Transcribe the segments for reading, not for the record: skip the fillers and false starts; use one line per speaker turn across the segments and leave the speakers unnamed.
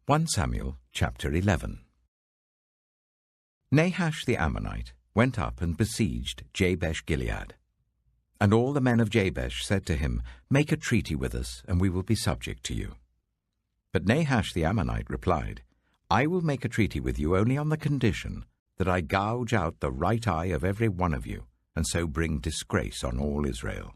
1 Samuel chapter 11. Nahash the Ammonite went up and besieged Jabesh-Gilead. And all the men of Jabesh said to him, "Make a treaty with us, and we will be subject to you." But Nahash the Ammonite replied, "I will make a treaty with you only on the condition that I gouge out the right eye of every one of you, and so bring disgrace on all Israel."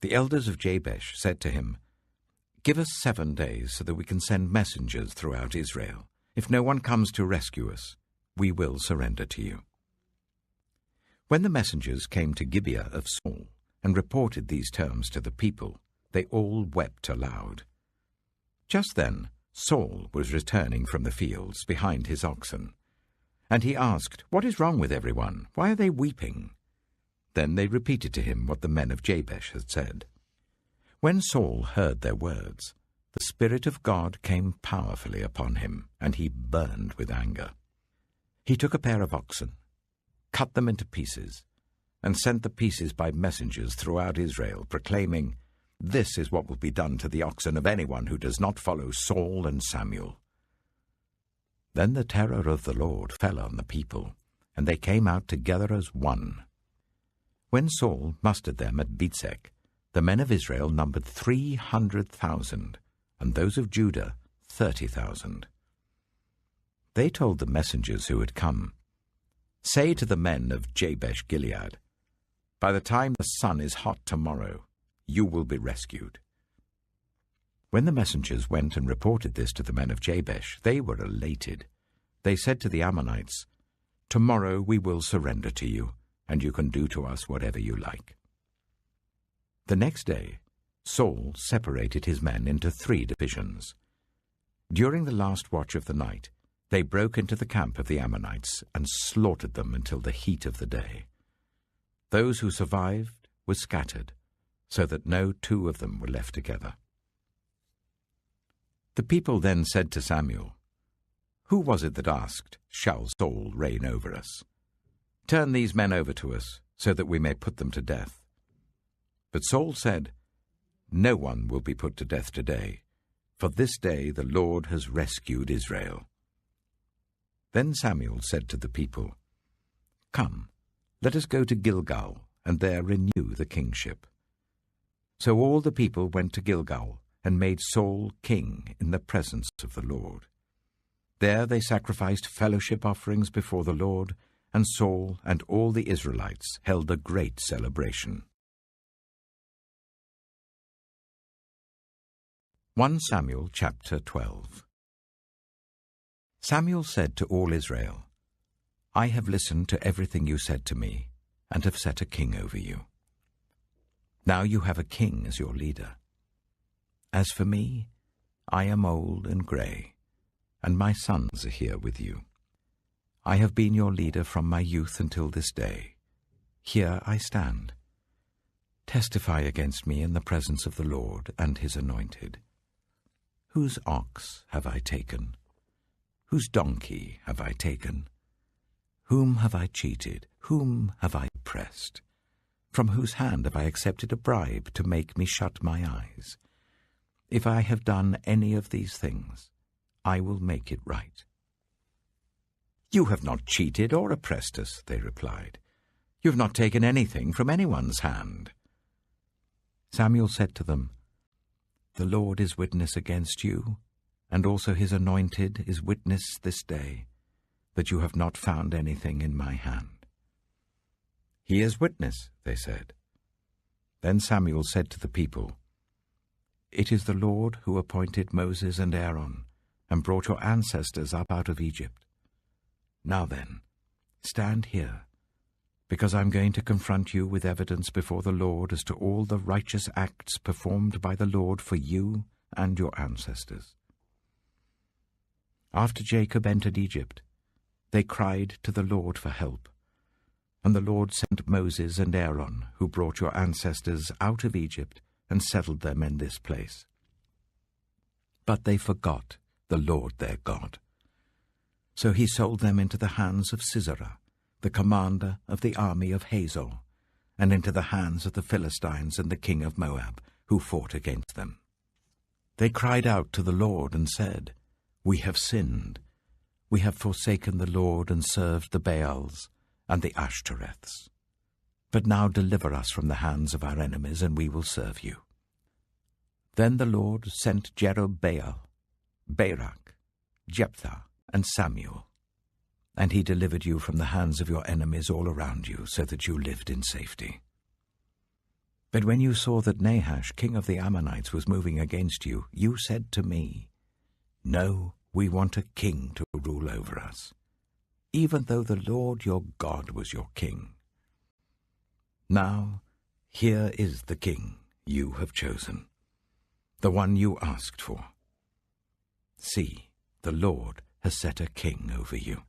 The elders of Jabesh said to him, "Give us 7 days so that we can send messengers throughout Israel. If no one comes to rescue us, we will surrender to you." When the messengers came to Gibeah of Saul and reported these terms to the people, they all wept aloud. Just then Saul was returning from the fields behind his oxen, and he asked, "What is wrong with everyone? Why are they weeping?" Then they repeated to him what the men of Jabesh had said. When Saul heard their words, the Spirit of God came powerfully upon him, and he burned with anger. He took a pair of oxen, cut them into pieces, and sent the pieces by messengers throughout Israel, proclaiming, "This is what will be done to the oxen of anyone who does not follow Saul and Samuel." Then the terror of the Lord fell on the people, and they came out together as one. When Saul mustered them at Bezek, the men of Israel numbered 300,000, and those of Judah 30,000. They told the messengers who had come, "Say to the men of Jabesh-Gilead, by the time the sun is hot tomorrow, you will be rescued." When the messengers went and reported this to the men of Jabesh, they were elated. They said to the Ammonites, "Tomorrow we will surrender to you, and you can do to us whatever you like." The next day, Saul separated his men into 3 divisions. During the last watch of the night, they broke into the camp of the Ammonites and slaughtered them until the heat of the day. Those who survived were scattered, so that no 2 of them were left together. The people then said to Samuel, "Who was it that asked, 'Shall Saul reign over us?' Turn these men over to us, so that we may put them to death." But Saul said, "No one will be put to death today, for this day the Lord has rescued Israel." Then Samuel said to the people, "Come, let us go to Gilgal, and there renew the kingship." So all the people went to Gilgal, and made Saul king in the presence of the Lord. There they sacrificed fellowship offerings before the Lord, and Saul and all the Israelites held a great celebration. 1 Samuel chapter 12. Samuel said to all Israel, "I have listened to everything you said to me, and have set a king over you. Now you have a king as your leader. As for me, I am old and grey, and my sons are here with you. I have been your leader from my youth until this day. Here I stand. Testify against me in the presence of the Lord and his anointed. Whose ox have I taken? Whose donkey have I taken? Whom have I cheated? Whom have I oppressed? From whose hand have I accepted a bribe to make me shut my eyes? If I have done any of these things, I will make it right." "You have not cheated or oppressed us," they replied. "You have not taken anything from anyone's hand." Samuel said to them, "The Lord is witness against you, and also his anointed is witness this day, that you have not found anything in my hand." "He is witness," they said. Then Samuel said to the people, "It is the Lord who appointed Moses and Aaron, and brought your ancestors up out of Egypt. Now then, stand here, because I'm going to confront you with evidence before the Lord as to all the righteous acts performed by the Lord for you and your ancestors. After Jacob entered Egypt, they cried to the Lord for help, and the Lord sent Moses and Aaron, who brought your ancestors out of Egypt and settled them in this place. But they forgot the Lord their God. So he sold them into the hands of Sisera, the commander of the army of Hazor, and into the hands of the Philistines and the king of Moab, who fought against them. They cried out to the Lord and said, "We have sinned. We have forsaken the Lord and served the Baals and the Ashtoreths. But now deliver us from the hands of our enemies, and we will serve you." Then the Lord sent Jerubbaal, Barak, Jephthah, and Samuel, and he delivered you from the hands of your enemies all around you, so that you lived in safety. But when you saw that Nahash, king of the Ammonites, was moving against you, you said to me, "No, we want a king to rule over us, even though the Lord your God was your king. Now, here is the king you have chosen, the one you asked for. See, the Lord has set a king over you.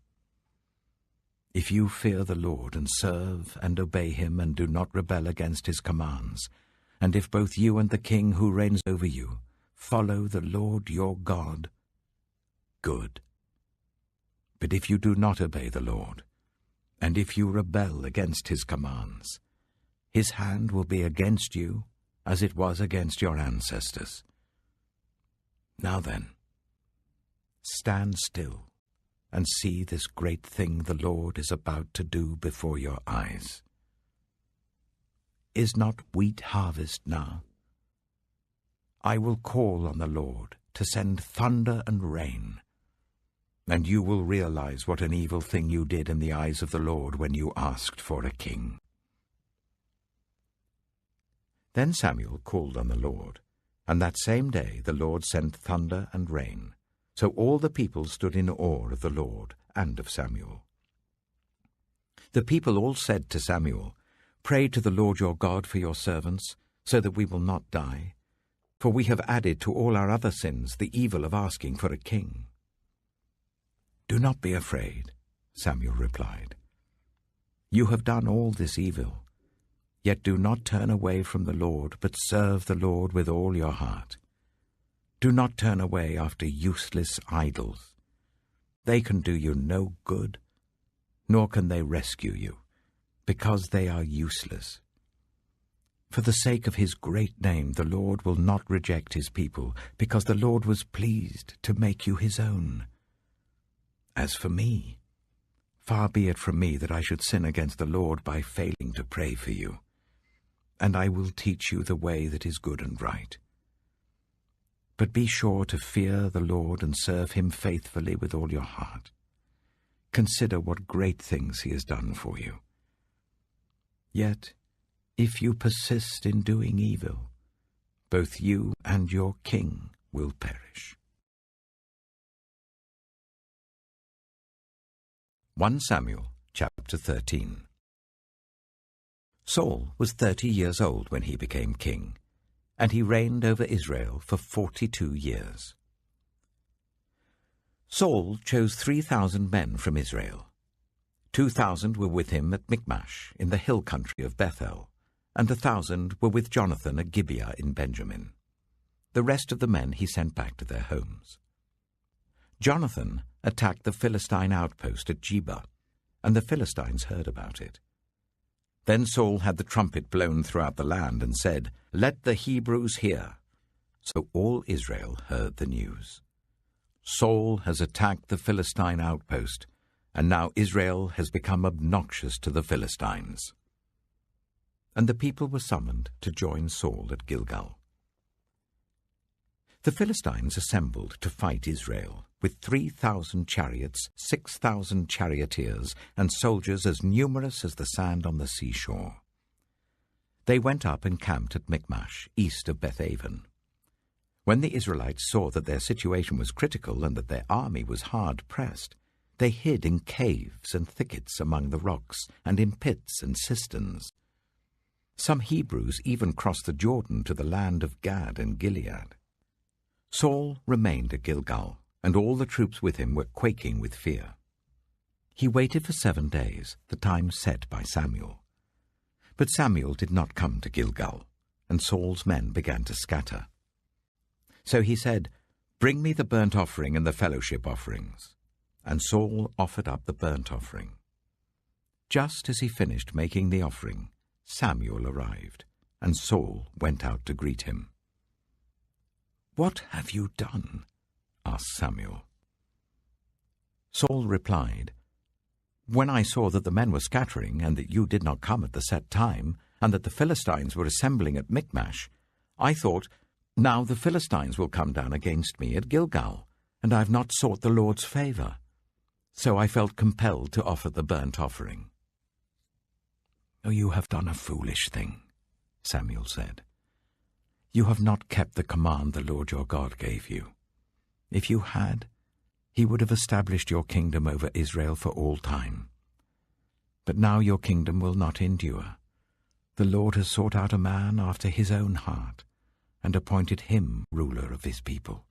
If you fear the Lord and serve and obey him and do not rebel against his commands, and if both you and the king who reigns over you follow the Lord your God, good. But if you do not obey the Lord, and if you rebel against his commands, his hand will be against you as it was against your ancestors. Now then, stand still and see this great thing the Lord is about to do before your eyes. Is not wheat harvest now? I will call on the Lord to send thunder and rain, and you will realize what an evil thing you did in the eyes of the Lord when you asked for a king." Then Samuel called on the Lord, and that same day the Lord sent thunder and rain. So all the people stood in awe of the Lord and of Samuel. The people all said to Samuel, "Pray to the Lord your God for your servants, so that we will not die. For we have added to all our other sins the evil of asking for a king." "Do not be afraid," Samuel replied. "You have done all this evil. Yet do not turn away from the Lord, but serve the Lord with all your heart. Do not turn away after useless idols. They can do you no good, nor can they rescue you, because they are useless. For the sake of his great name, the Lord will not reject his people, because the Lord was pleased to make you his own. As for me, far be it from me that I should sin against the Lord by failing to pray for you, and I will teach you the way that is good and right. But be sure to fear the Lord and serve him faithfully with all your heart. Consider what great things he has done for you. Yet, if you persist in doing evil, both you and your king will perish." 1 Samuel chapter 13. Saul was 30 years old when he became king, and he reigned over Israel for 42 years. Saul chose 3,000 men from Israel. 2,000 were with him at Michmash in the hill country of Bethel, and 1,000 were with Jonathan at Gibeah in Benjamin. The rest of the men he sent back to their homes. Jonathan attacked the Philistine outpost at Geba, and the Philistines heard about it. Then Saul had the trumpet blown throughout the land and said, "Let the Hebrews hear." So all Israel heard the news. Saul has attacked the Philistine outpost, and now Israel has become obnoxious to the Philistines. And the people were summoned to join Saul at Gilgal. The Philistines assembled to fight Israel, with 3,000 chariots, 6,000 charioteers, and soldiers as numerous as the sand on the seashore. They went up and camped at Michmash, east of Bethaven. When the Israelites saw that their situation was critical and that their army was hard-pressed, they hid in caves and thickets among the rocks, and in pits and cisterns. Some Hebrews even crossed the Jordan to the land of Gad and Gilead. Saul remained at Gilgal, and all the troops with him were quaking with fear. He waited for 7 days, the time set by Samuel. But Samuel did not come to Gilgal, and Saul's men began to scatter. So he said, "Bring me the burnt offering and the fellowship offerings." And Saul offered up the burnt offering. Just as he finished making the offering, Samuel arrived, and Saul went out to greet him. "What have you done?" asked Samuel. Saul replied, "When I saw that the men were scattering, and that you did not come at the set time, and that the Philistines were assembling at Michmash, I thought, now the Philistines will come down against me at Gilgal, and I have not sought the Lord's favor. So I felt compelled to offer the burnt offering." "Oh, you have done a foolish thing," Samuel said. "You have not kept the command the Lord your God gave you. If you had, he would have established your kingdom over Israel for all time. But now your kingdom will not endure. The Lord has sought out a man after his own heart, and appointed him ruler of his people,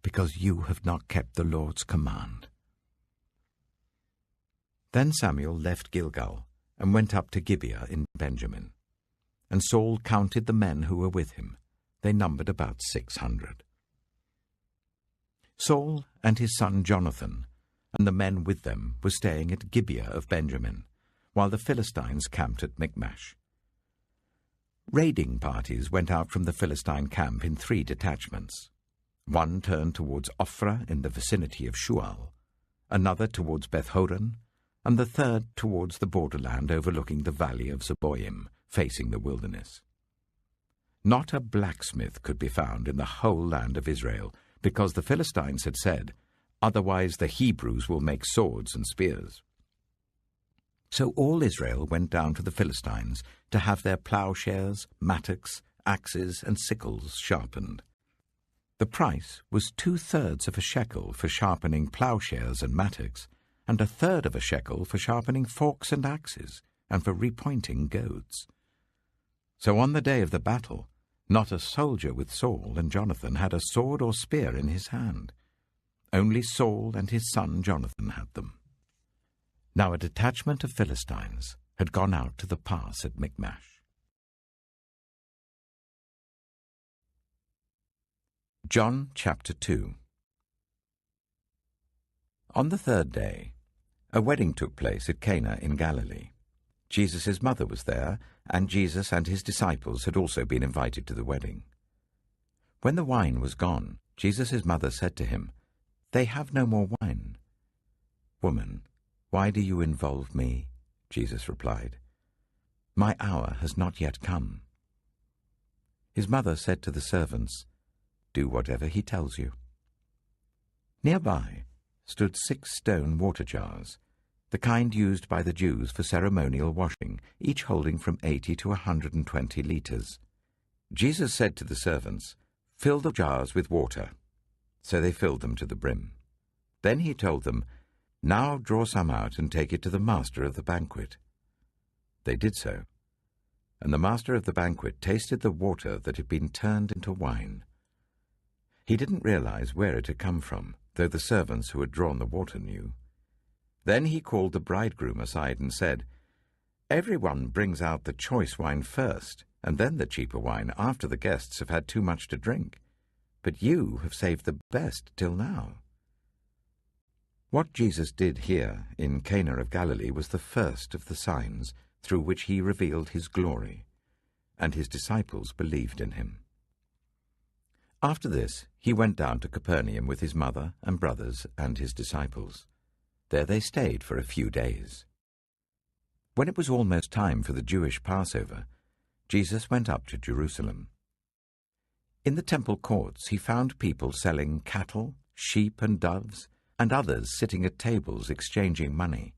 because you have not kept the Lord's command." Then Samuel left Gilgal and went up to Gibeah in Benjamin. And Saul counted the men who were with him. They numbered about 600. Saul and his son Jonathan and the men with them were staying at Gibeah of Benjamin, while the Philistines camped at Michmash. Raiding parties went out from the Philistine camp in 3 detachments. One turned towards Ophrah in the vicinity of Shual, another towards Beth-horon, and the third towards the borderland overlooking the valley of Zeboim, facing the wilderness. Not a blacksmith could be found in the whole land of Israel, because the Philistines had said, "Otherwise the Hebrews will make swords and spears." So all Israel went down to the Philistines to have their plowshares, mattocks, axes, and sickles sharpened. The price was 2/3 of a shekel for sharpening plowshares and mattocks, and 1/3 of a shekel for sharpening forks and axes, and for repointing goads. So on the day of the battle, not a soldier with Saul and Jonathan had a sword or spear in his hand. Only Saul and his son Jonathan had them. Now a detachment of Philistines had gone out to the pass at Michmash. John chapter 2. On the 3rd day, a wedding took place at Cana in Galilee. Jesus' mother was there, and Jesus and his disciples had also been invited to the wedding. When the wine was gone, Jesus' mother said to him, "They have no more wine." "Woman, why do you involve me?" Jesus replied. "My hour has not yet come." His mother said to the servants, "Do whatever he tells you." Nearby stood 6 stone water jars, the kind used by the Jews for ceremonial washing, each holding from 80 to 120 liters. Jesus said to the servants, "Fill the jars with water." So they filled them to the brim. Then he told them, "Now draw some out and take it to the master of the banquet." They did so, and the master of the banquet tasted the water that had been turned into wine. He didn't realize where it had come from, though the servants who had drawn the water knew. Then he called the bridegroom aside and said, "Everyone brings out the choice wine first, and then the cheaper wine after the guests have had too much to drink. But you have saved the best till now." What Jesus did here in Cana of Galilee was the first of the signs through which he revealed his glory, and his disciples believed in him. After this, he went down to Capernaum with his mother and brothers and his disciples. There they stayed for a few days. When it was almost time for the Jewish Passover, Jesus went up to Jerusalem. In the temple courts he found people selling cattle, sheep and doves, and others sitting at tables exchanging money.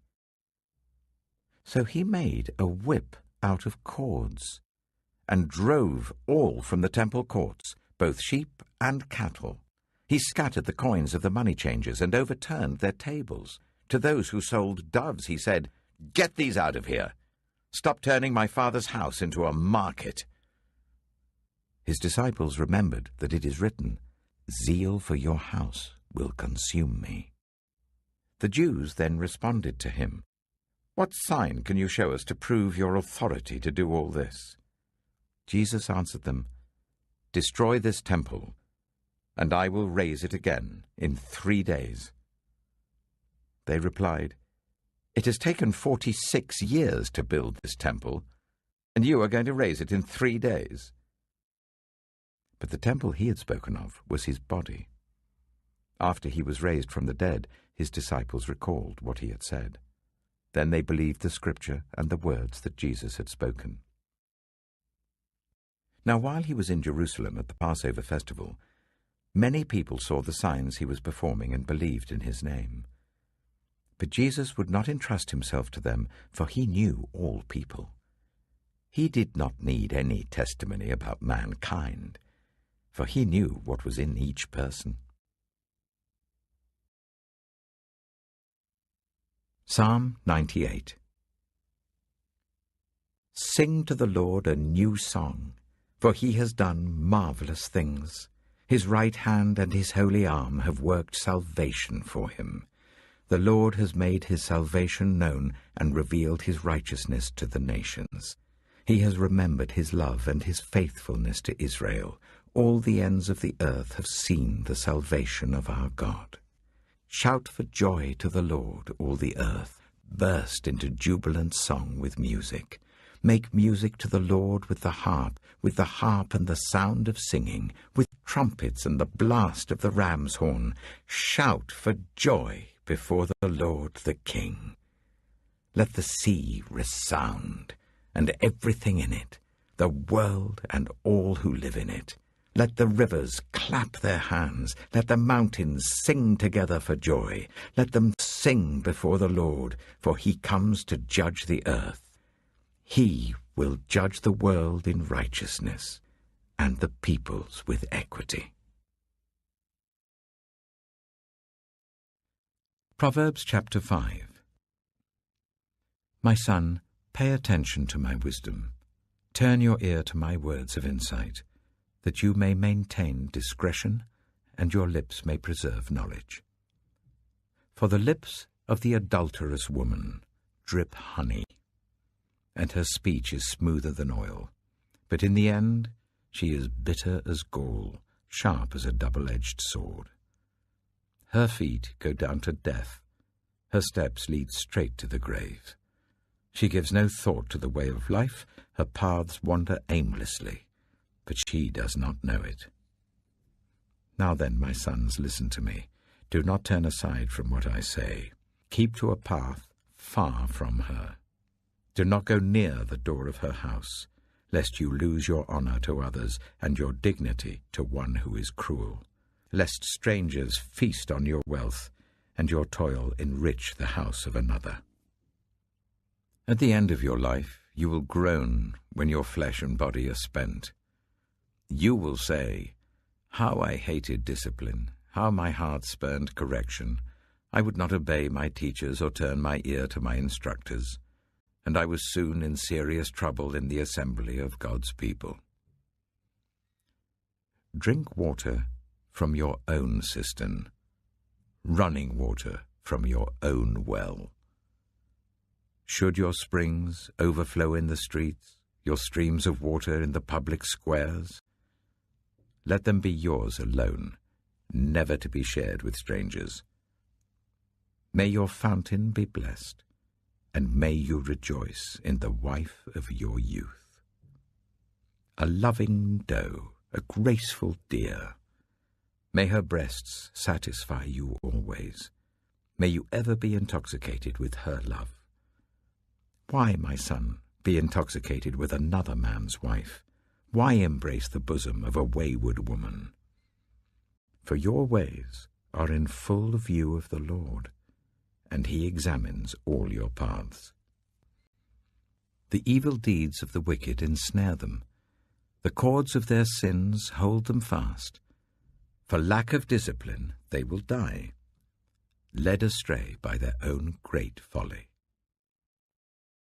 So he made a whip out of cords and drove all from the temple courts, both sheep and cattle. He scattered the coins of the money changers and overturned their tables. To those who sold doves he said, "Get these out of here! Stop turning my Father's house into a market." His disciples remembered that it is written, "Zeal for your house will consume me." The Jews then responded to him, "What sign can you show us to prove your authority to do all this?" Jesus answered them, "Destroy this temple, and I will raise it again in 3 days." They replied, "It has taken 46 years to build this temple, and you are going to raise it in 3 days." But the temple he had spoken of was his body. After he was raised from the dead, his disciples recalled what he had said. Then they believed the scripture and the words that Jesus had spoken. Now while he was in Jerusalem at the Passover festival, many people saw the signs he was performing and believed in his name. But Jesus would not entrust himself to them, for he knew all people. He did not need any testimony about mankind, for he knew what was in each person. Psalm 98. Sing to the Lord a new song, for he has done marvelous things. His right hand and his holy arm have worked salvation for him. The Lord has made his salvation known and revealed his righteousness to the nations. He has remembered his love and his faithfulness to Israel. All the ends of the earth have seen the salvation of our God. Shout for joy to the Lord, all the earth. Burst into jubilant song with music. Make music to the Lord with the harp and the sound of singing, with trumpets and the blast of the ram's horn. Shout for joy before the Lord the King. Let the sea resound, and everything in it, the world and all who live in it. Let the rivers clap their hands. Let the mountains sing together for joy. Let them sing before the Lord, for he comes to judge the earth. He will judge the world in righteousness and the peoples with equity. Proverbs chapter 5. My son, pay attention to my wisdom. Turn your ear to my words of insight, that you may maintain discretion and your lips may preserve knowledge. For the lips of the adulterous woman drip honey, and her speech is smoother than oil. But in the end she is bitter as gall, sharp as a double-edged sword. Her feet go down to death. Her steps lead straight to the grave. She gives no thought to the way of life. Her paths wander aimlessly, but she does not know it. Now then, my sons, listen to me. Do not turn aside from what I say. Keep to a path far from her. Do not go near the door of her house, lest you lose your honor to others and your dignity to one who is cruel, lest strangers feast on your wealth and your toil enrich the house of another. At the end of your life you will groan when your flesh and body are spent. You will say, "How I hated discipline, how my heart spurned correction. I would not obey my teachers or turn my ear to my instructors, and I was soon in serious trouble in the assembly of God's people." Drink water from your own cistern, running water from your own well. Should your springs overflow in the streets, your streams of water in the public squares, let them be yours alone, never to be shared with strangers. May your fountain be blessed, and may you rejoice in the wife of your youth. A loving doe, a graceful deer, may her breasts satisfy you always. May you ever be intoxicated with her love. Why, my son, be intoxicated with another man's wife? Why embrace the bosom of a wayward woman? For your ways are in full view of the Lord, and he examines all your paths. The evil deeds of the wicked ensnare them. The cords of their sins hold them fast. For lack of discipline they will die, led astray by their own great folly.